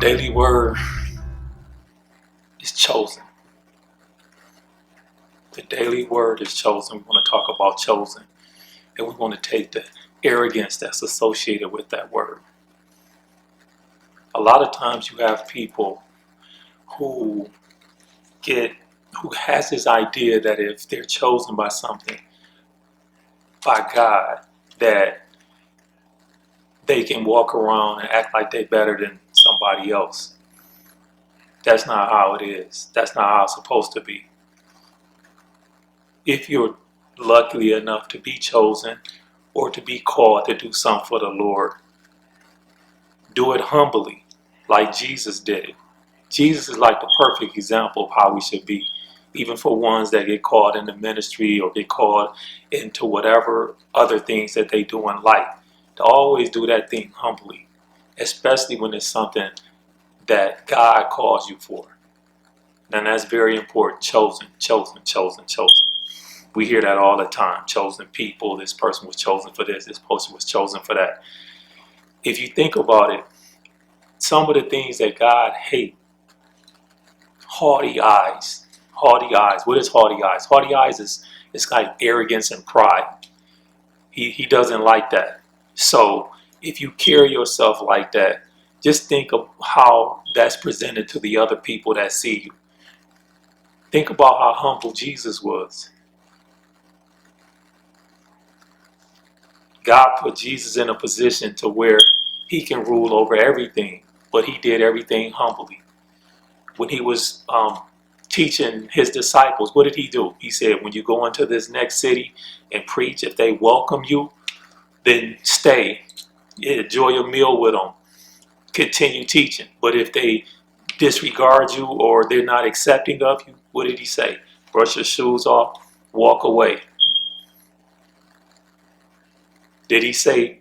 daily word is chosen. The daily word is chosen. We want to talk about chosen. And we want to take the arrogance that's associated with that word. A lot of times you have people who has this idea that if they're chosen by something, by God, that they can walk around and act like they're better than somebody else. That's not how it is. That's not how it's supposed to be. If you're lucky enough to be chosen or to be called to do something for the Lord, do it humbly, like Jesus did it. Jesus is like the perfect example of how we should be, even for ones that get called in the ministry or get called into whatever other things that they do in life. To always do that thing humbly, especially when it's something that God calls you for. And that's very important. Chosen, chosen, chosen, chosen. We hear that all the time. Chosen people, this person was chosen for this person was chosen for that. If you think about it, some of the things that God hates, haughty eyes. Haughty eyes. What is haughty eyes? Haughty eyes is like arrogance and pride. He doesn't like that. So if you carry yourself like that, just think of how that's presented to the other people that see you. Think about how humble Jesus was. God put Jesus in a position to where he can rule over everything, but he did everything humbly. When he was teaching his disciples, what did he do? He said, when you go into this next city and preach, if they welcome you, then stay. Enjoy your meal with them. Continue teaching. But if they disregard you or they're not accepting of you, what did he say? Brush your shoes off, walk away. Did he say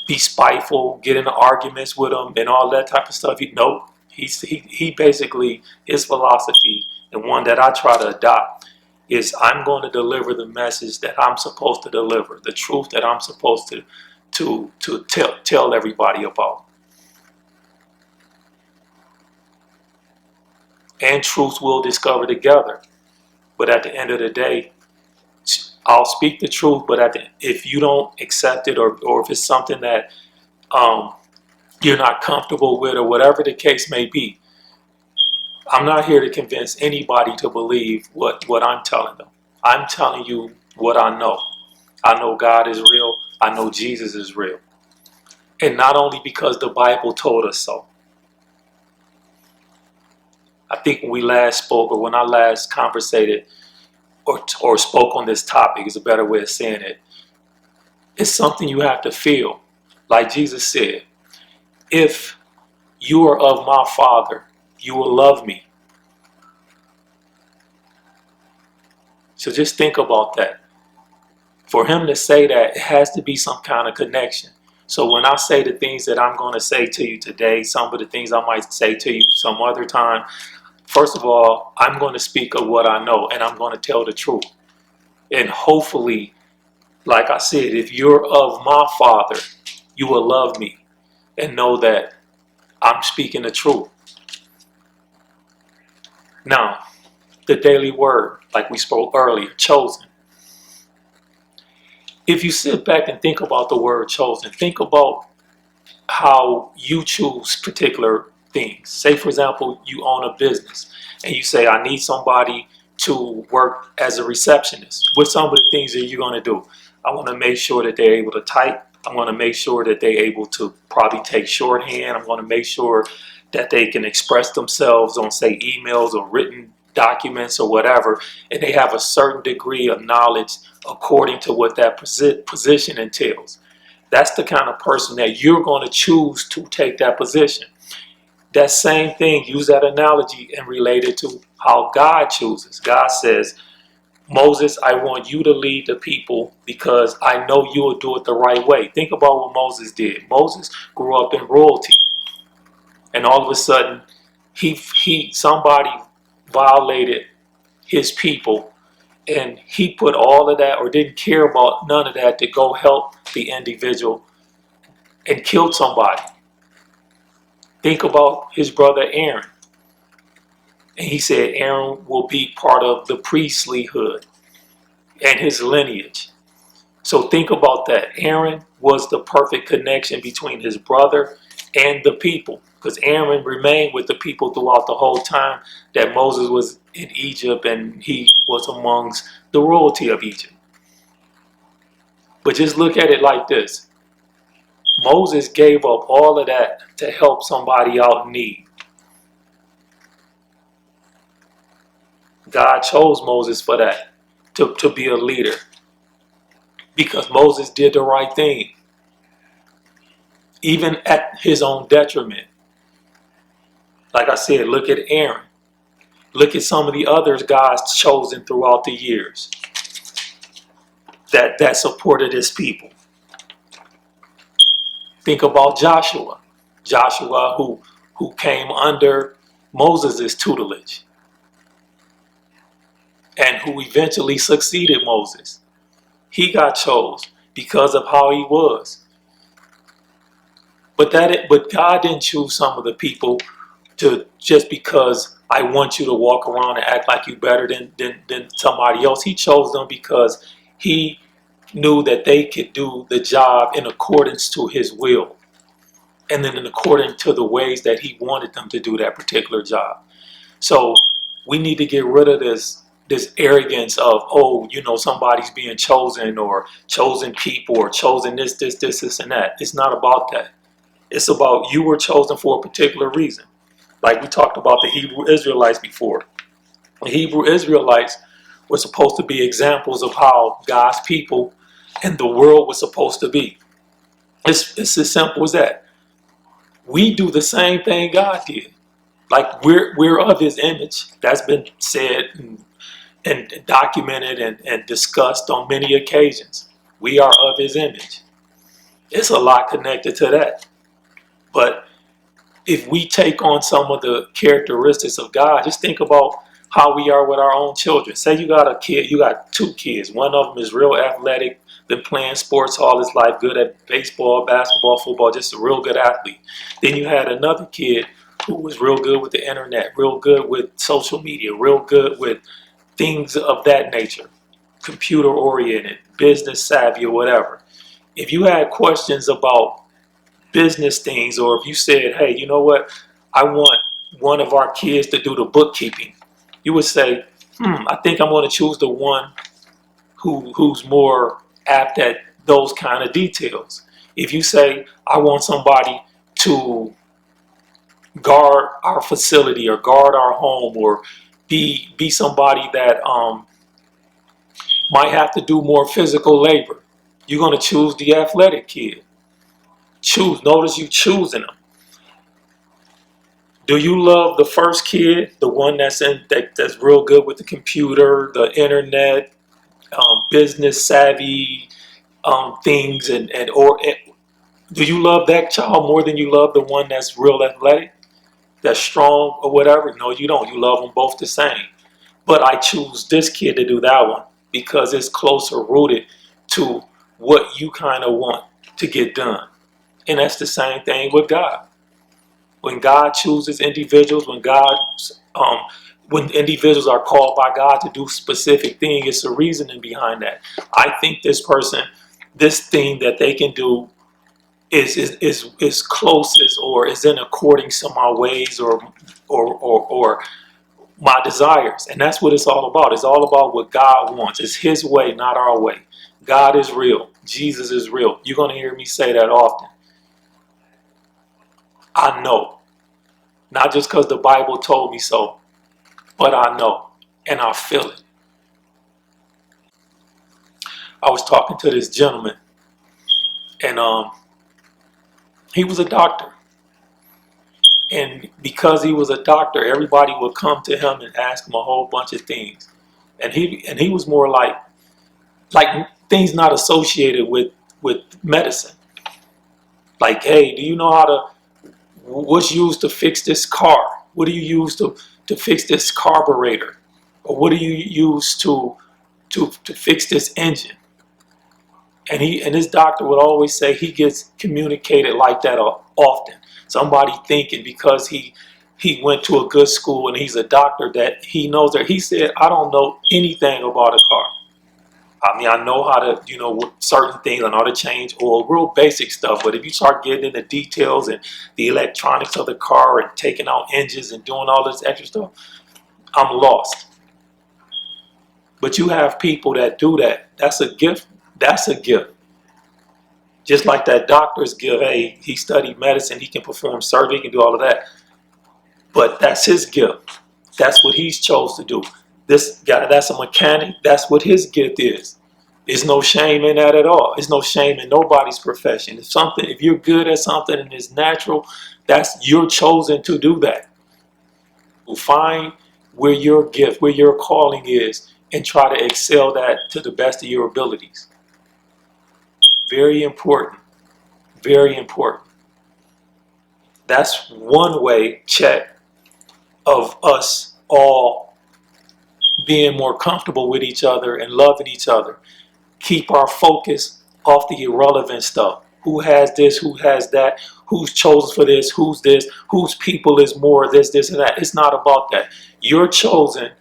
be spiteful, get into arguments with them and all that type of stuff? No. He basically, his philosophy, and one that I try to adopt, is I'm going to deliver the message that I'm supposed to deliver, the truth that I'm supposed to tell everybody about. And truth we'll discover together. But at the end of the day, I'll speak the truth, but if you don't accept it or if it's something that you're not comfortable with or whatever the case may be, I'm not here to convince anybody to believe what I'm telling them. I'm telling you what I know. I know God is real. I know Jesus is real. And not only because the Bible told us so. I think when we last spoke, or when I last conversated or spoke on this topic, is a better way of saying it. It's something you have to feel. Like Jesus said, if you are of my Father, you will love me. So just think about that. For him to say that, it has to be some kind of connection. So when I say the things that I'm going to say to you today, some of the things I might say to you some other time, first of all, I'm going to speak of what I know, and I'm going to tell the truth. And hopefully, like I said, if you're of my Father, you will love me and know that I'm speaking the truth. Now, the daily word, like we spoke earlier, chosen. If you sit back and think about the word chosen, think about how you choose particular things. Say, for example, you own a business and you say, I need somebody to work as a receptionist. What's some of the things that you're going to do? I want to make sure that they're able to type. I want to make sure that they're able to probably take shorthand. I'm going to make sure that they can express themselves on, say, emails or written documents or whatever, and they have a certain degree of knowledge according to what that position entails. That's the kind of person that you're going to choose to take that position. That same thing, use that analogy and relate it to how God chooses. God says, Moses, I want you to lead the people because I know you will do it the right way. Think about what Moses did. Moses grew up in royalty, and all of a sudden, somebody violated his people, and he put all of that or didn't care about none of that to go help the individual and killed somebody. Think about his brother Aaron. And he said Aaron will be part of the priestlyhood and his lineage. So think about that. Aaron was the perfect connection between his brother and the people, because Aaron remained with the people throughout the whole time that Moses was in Egypt and he was amongst the royalty of Egypt. But just look at it like this. Moses gave up all of that to help somebody out in need. God chose Moses for that, to be a leader, because Moses did the right thing, even at his own detriment. Like I said, look at Aaron. Look at some of the others God's chosen throughout the years that supported his people. Think about Joshua. Joshua who came under Moses' tutelage and who eventually succeeded Moses. He got chose because of how he was. But God didn't choose some of the people to just because I want you to walk around and act like you better than somebody else. He chose them because he knew that they could do the job in accordance to his will, and then in accordance to the ways that he wanted them to do that particular job. So we need to get rid of this arrogance of, oh, somebody's being chosen, or chosen people, or chosen this, and that. It's not about that. It's about you were chosen for a particular reason. Like we talked about the Hebrew Israelites before. The Hebrew Israelites were supposed to be examples of how God's people and the world was supposed to be. It's as simple as that. We do the same thing God did. Like we're of his image. That's been said and documented and discussed on many occasions. We are of his image. It's a lot connected to that. But if we take on some of the characteristics of God, just think about how we are with our own children. Say you got a kid, you got two kids. One of them is real athletic, been playing sports all his life, good at baseball, basketball, football, just a real good athlete. Then you had another kid who was real good with the internet, real good with social media, real good with things of that nature, computer oriented, business savvy, or whatever. If you had questions about business things, or if you said, hey, you know what, I want one of our kids to do the bookkeeping, you would say, I think I'm going to choose the one who's more apt at those kind of details. If you say, I want somebody to guard our facility or guard our home, or be somebody that might have to do more physical labor, you're going to choose the athletic kid. Notice you choosing them. Do you love the first kid, the one that's real good with the computer, the internet, business savvy things, or do you love that child more than you love the one that's real athletic, that's strong or whatever? No, you don't. You love them both the same. But I choose this kid to do that one because it's closer rooted to what you kind of want to get done. And that's the same thing with God. When God chooses individuals, when individuals are called by God to do specific things, it's a reasoning behind that. I think this person, this thing that they can do is closest, or is in accordance to my ways, or my desires. And that's what it's all about. It's all about what God wants. It's his way, not our way. God is real. Jesus is real. You're going to hear me say that often. I know. Not just because the Bible told me so, but I know and I feel it. I was talking to this gentleman, and he was a doctor. And because he was a doctor, everybody would come to him and ask him a whole bunch of things. And he was more like things not associated with medicine. Like, hey, do you know what's used to fix this car? What do you use to fix this carburetor? Or what do you use to fix this engine? And his doctor would always say he gets communicated like that often. Somebody thinking because he went to a good school and he's a doctor that he knows that he said, I don't know anything about a car. I mean, I know how to, certain things, I know how to change oil, real basic stuff. But if you start getting into details and the electronics of the car and taking out engines and doing all this extra stuff, I'm lost. But you have people that do that. That's a gift. That's a gift. Just like that doctor's gift. Hey, he studied medicine. He can perform surgery. He can do all of that. But that's his gift. That's what he's chose to do. This guy, that's a mechanic. That's what his gift is. There's no shame in that at all. There's no shame in nobody's profession. If you're good at something and it's natural, you're chosen to do that. Find where your gift, where your calling is, and try to excel that to the best of your abilities. Very important. Very important. That's one way, check, of us all being more comfortable with each other and loving each other. Keep our focus off the irrelevant stuff. Who has this? Who has that? Who's chosen for this? Who's this? Whose people is more this, and that? It's not about that. You're chosen.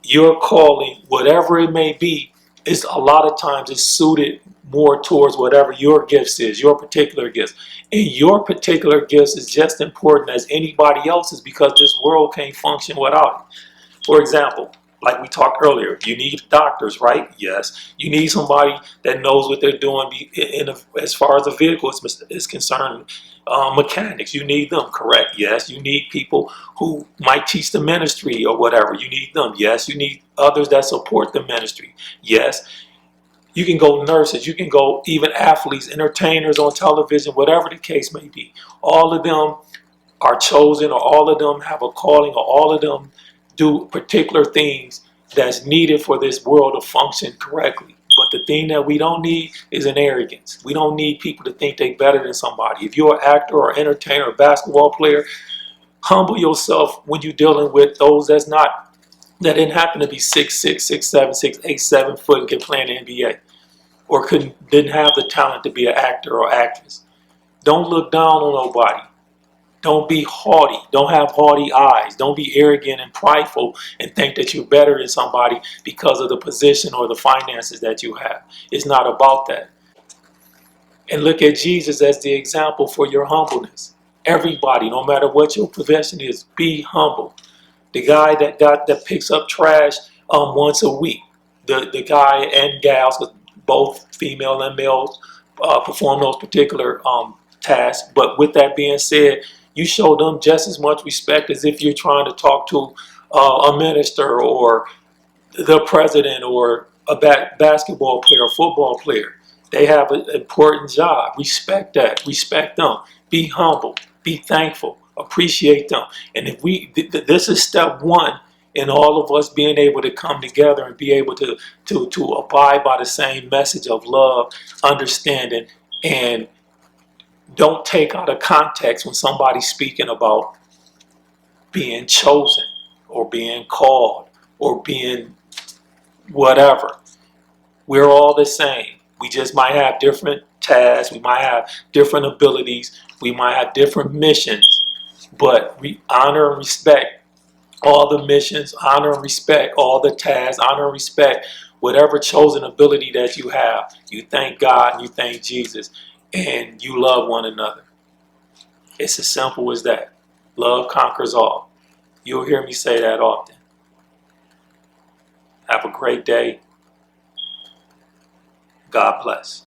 Your calling, whatever it may be, is a lot of times it's suited more towards whatever your gifts is, your particular gifts. And your particular gifts is just important as anybody else's because this world can't function without it. For example, like we talked earlier, you need doctors, right? Yes. You need somebody that knows what they're doing as far as the vehicle is concerned. Mechanics, you need them, correct? Yes. You need people who might teach the ministry or whatever. You need them. Yes. You need others that support the ministry. Yes. You can go nurses, you can go even athletes, entertainers on television, whatever the case may be. All of them are chosen, or all of them have a calling, or all of them do particular things that's needed for this world to function correctly. But the thing that we don't need is an arrogance. We don't need people to think they're better than somebody. If you're an actor or entertainer or basketball player, humble yourself when you're dealing with those that didn't happen to be 6'6", 6'7", 6'8", 7 foot and can play in the NBA. Or didn't have the talent to be an actor or actress. Don't look down on nobody. Don't be haughty. Don't have haughty eyes. Don't be arrogant and prideful and think that you're better than somebody because of the position or the finances that you have. It's not about that. And look at Jesus as the example for your humbleness. Everybody, no matter what your profession is, be humble. The guy that picks up trash once a week. The guy and gals, both female and males, perform those particular tasks. But with that being said, you show them just as much respect as if you're trying to talk to a minister or the president or a basketball player or football player. They have an important job. Respect that. Respect them. Be humble. Be thankful. Appreciate them. And if this is step one in all of us being able to come together and be able to abide by the same message of love, understanding, and don't take out of context when somebody's speaking about being chosen or being called or being whatever. We're all the same. We just might have different tasks. We might have different abilities. We might have different missions. But we honor and respect all the missions, honor and respect all the tasks, honor and respect whatever chosen ability that you have. You thank God and you thank Jesus and you love one another. It's as simple as that. Love conquers all. You'll hear me say that often. Have a great day. God bless.